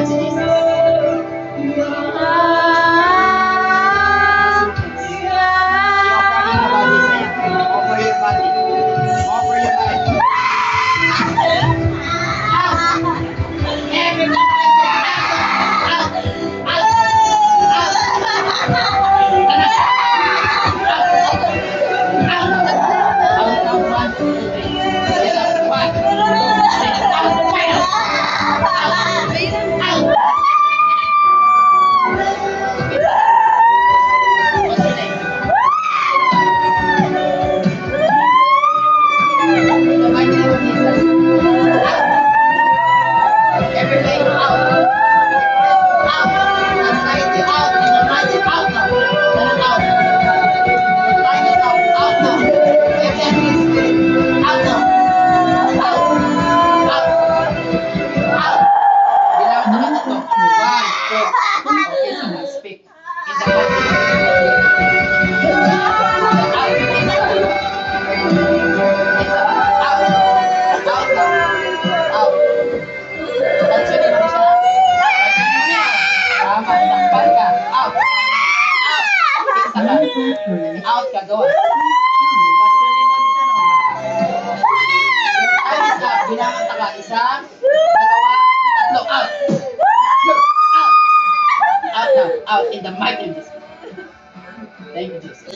naman si Jesus. Offer your body. Offer your life. Out ka, go. Patsunin mo ni Sano. Time is up. Bilangan ka. Isa, dalawa, tatlo. Out. Out. Out now. Out in the mighty name of Jesus. Thank you, Jesus.